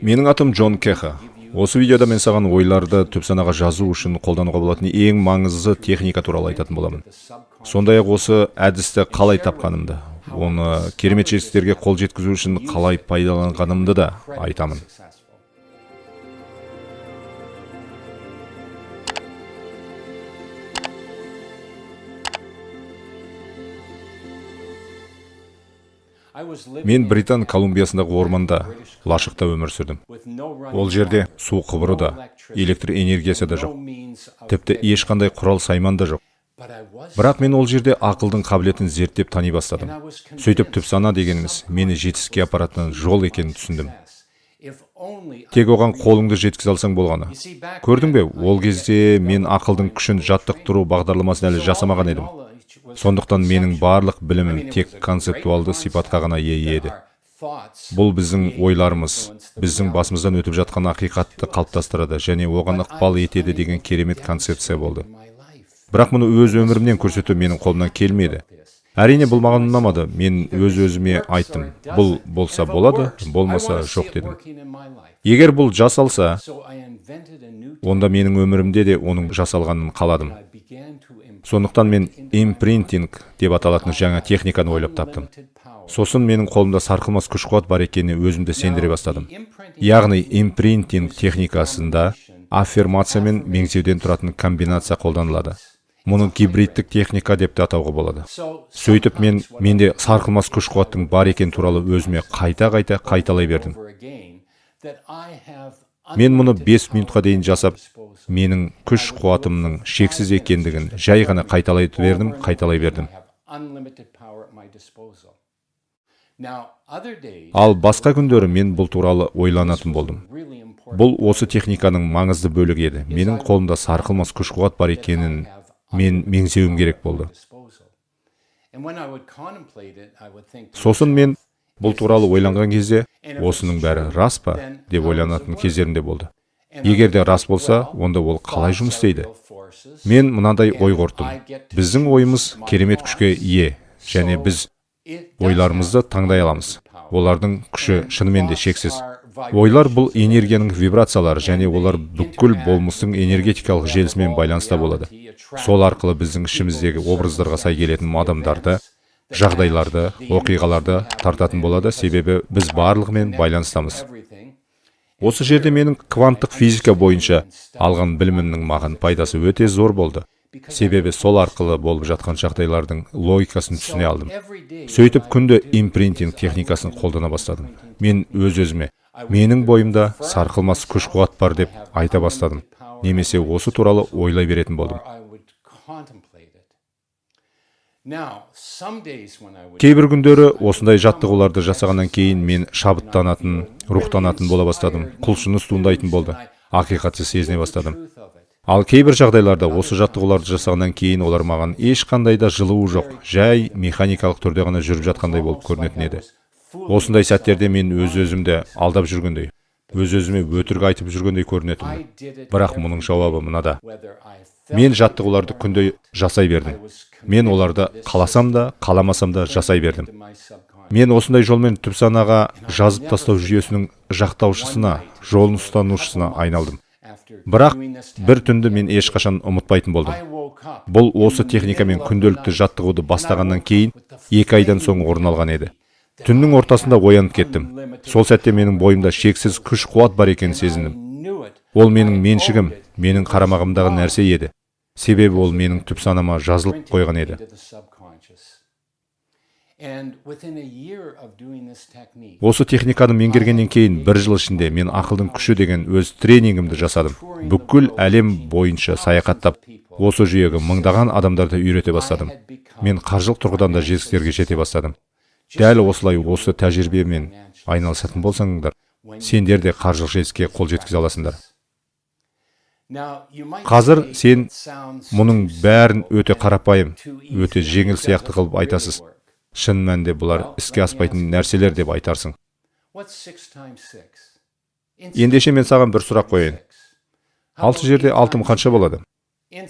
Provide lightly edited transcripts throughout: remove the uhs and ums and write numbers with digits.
Менің атым Джон Кеха. Осы видеода мен саған ойларды түп санаға жазу үшін қолдануға болатын ең маңызды техника туралы айтатын боламын. Сондай-ақ осы әдісті қалай тапқанымды, оны керемет жетістіктерге қол жеткізу үшін қалай пайдаланғанымды да айтамын. Мен Британ Колумбиясындағы орманда, лашықта өмір сүрдім. Ол жерде су құбыры да, электр энергиясы да жоқ. Тіпті ешқандай құрал сайман да жоқ. Бірақ мен ол жерде ақылдың қабілетін зерттеп тани бастадым. Сөйтіп түп сана дегеніміз мені жетістікке апаратын жол екенін түсіндім. Тек оған қолыңды жеткізе алсаң болғаны. Көрдің бе, ол кезде мен ақылдың күшін жаттықтыру бағдарламасын әлі жасамаған едім. Сондықтан менің барлық білімім тек концептуалды сипатқа ғана ие еді. Бұл біздің ойларымыз, біздің басымыздан өтіп жатқан ақиқатты қалыптастырады және оған ықпал етеді деген керемет концепция болды. Бірақ мұны өз өмірімнен көрсету менің қолымнан келмеді. Әрине бұл маған ұнамады. Мен өз-өзіме айттым. Бұл болса болады, болмаса жоқ дедім. Егер бұл жасалса, онда менің өмірімде де оның жасалғанын қаладым. Сондықтан мен импринтинг деп аталатын жаңа техниканы ойлап таптым. Сосын менің қолымда сарқылмас күш-қуат бар екеніне өзімді сендіре бастадым. Яғни импринтинг техникасында аффирмация мен меңзеуден тұратын комбинация қолданылады. Мұны гибридтік техника деп те атауға болады. Сөйтіп менде сарқылмас күш-қуаттың бар екен туралы өзіме қайта-қайта қайталай бердім. Мен мұны 5 минутқа дейін жасап, менің күш-қуатымның шексіз екендігін жай ғана қайталай бердім. Ал басқа күндері мен бұл туралы ойланатын болдым. Бұл осы техниканың маңызды бөлігі еді. Менің қолымда сарқылмас күш-қуат бар екенін мен меңзеуім керек болды. Сосын мен бұл туралы ойланған кезде, осының бәрі рас па деп ойланатын кездерімде болды. Егер де рас болса, онда ол қалай жұмыс істейді? Мен мынандай ой қорыттым. Біздің ойымыз керемет күшке ие, және біз ойларымызды таңдай аламыз. Олардың күші шынымен де шексіз. Ойлар бұл энергияның вибрациялары, және олар бүкіл болмыстың энергетикалық желісімен байланыста болады. Сол арқылы біздің ішіміздегі образдарға сай келетін адамдарды, жағдайларды, оқиғаларды тартатын болады, себебі біз барлығымен байланыстамыз. Осы жерде менің кванттық физика бойынша алған білімімнің маған пайдасы өте зор болды. Себебі сол арқылы болып жатқан жағдайлардың логикасын түсіне алдым. Сөйтіп күнде импринтинг техникасын қолдана бастадым. Мен өз-өзіме, менің бойымда сарқылмас күш-қуат бар деп айта бастадым. Немесе осы туралы ойлай беретін болдым. Кейбір күндері осындай жаттығуларды жасағаннан кейін мен шабыттанатын, рухтанатын бола бастадым. Құлшыныс туындайтын болды. Ақиқатты сезіне бастадым. Ал кейбір жағдайларда осы жаттығуларды жасағаннан кейін олар маған ешқандай да жылуы жоқ, жай механикалық түрде ғана жүріп жатқандай болып көрінетін еді. Осындай сәттерде мен өз-өзімді алдап жүргендей, өз-өзіме өтірік айтып жүргендей көрінетінмін. Бірақ мұның жауабы мынада. Мен жаттығуларды күнде жасай бердім. Мен оларды қаласам да, қаламасам да жасай бердім. Мен осындай жолмен түп санаға жазып тастау жүйесінің жақтаушысына, жолын ұстанушысына айналдым. Бірақ бір түнді мен ешқашан ұмытпайтын болдым. Бұл осы техникамен күнделікті жаттығуды бастағаннан кейін 2 айдан соң орын алған еді. Түннің ортасында оянып кеттім. Сол сәтте менің бойымда шексіз күш-қуат бар екенін сезіндім. Ол менің меншігім, менің қарамағымдағы нәрсе еді. Себебі ол менің түп санама жазылып қойған еді. Осы техниканы меңгергеннен кейін 1 жыл ішінде мен ақылдың күші деген өз тренингімді жасадым. Бүкіл әлем бойынша саяхаттап, осы жүйеге мыңдаған адамдарды үйрете бастадым. Мен қаржылық тұрғыдан да жетістіктерге жете бастадым. Дәл осылай осы тәжірибемен айналысатын болсаңдар, сендер де қаржылық жетістікке қол жеткізе аласыңдар. Қазір сен мұның бәрін өте қарапайым, өте жеңіл сияқты қылып айтасыз. Шын мәнінде бұлар іске аспайтын нәрселер деп айтарсың. Ендеше мен саған бір сұрақ қояйын. 6 жерде 6 қанша болады?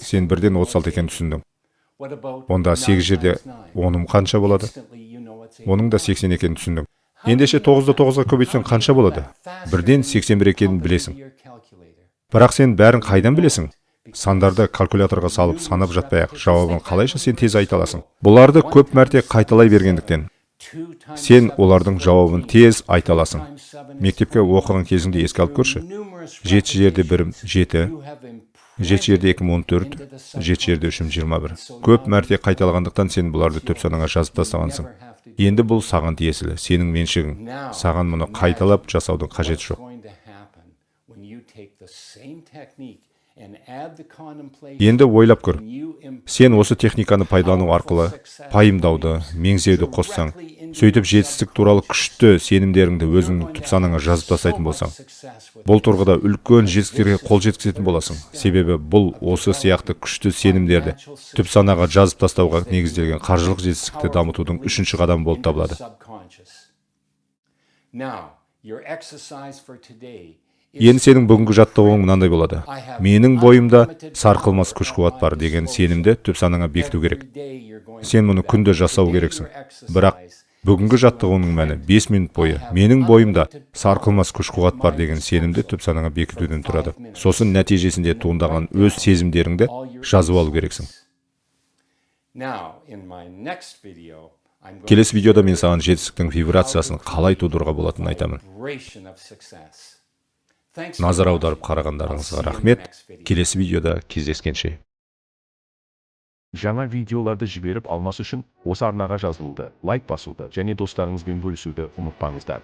Сен бірден 36 екен түсіндің. Онда 8 жерде 10 қанша болады? Оның да 80 екен түсіндің. ендеше 9-ды 9-ға көбейтсең қанша болады? 1-ден 81 екенін білесің. Бірақ сен бәрін қайдан білесің? Сандарды калькуляторға салып санап жатпай-ақ жауабын қалайша сен тез айта аласың? Бұларды көп мәрте қайталай бергендіктен. Сен олардың жауабын тез айта аласың. Мектепке оқыған кезіңде еске алып көрші. 7 жерде 1 7, 7 жерде 2 14, 7 жерде 3 21. Көп мәрте қайталағандықтан сен бұларды төп санаңа жазып тастағансың. Енді бұл саған тиесілі, сенің меншігің. Саған мұны қайталап жасаудың қажеті жоқ. Енді ойлап көр. Сен осы техниканы пайдалану арқылы пайымдауды, меңзеуді қоссаң, сөйтіп жетістік туралы күшті сенімдеріңді өзіңнің түп санаңа жазып тастайтын болсаң, бұл тұрғыда үлкен жетістіктерге қол жеткізетін боласың. Себебі бұл осы сияқты күшті сенімдерді түп санаға жазып тастауға негізделген қаржылық жетістікті дамытудың 3-ші қадамы болып табылады. Енді сенің бүгінгі жаттығуың мынандай болады. Менің бойымда сарқылмас күш-қуат бар деген сенімді түп санаңа бекіту керек. Сен мұны күнде жасау керексің. Бірақ бүгінгі жаттығуының мәні 5 минут бойы менің бойымда сарқылмас күш-қуат бар деген сенімді түп санаңа бекітуден тұрады. Сосын нәтижесінде туындаған өз сезімдеріңді жазып алу керексің. Келесі видеода мен саған жетістіктің вибрациясын қалай тудыруға болатынын айтамын. Назар аударып қарағандарыңызға рахмет. Келесі видеода кездескенше. Жаңа видеоларды жіберіп алмас үшін осы арнаға жазылуды, лайк басуды және достарыңызбен бөлісуді ұмытпаңыздар.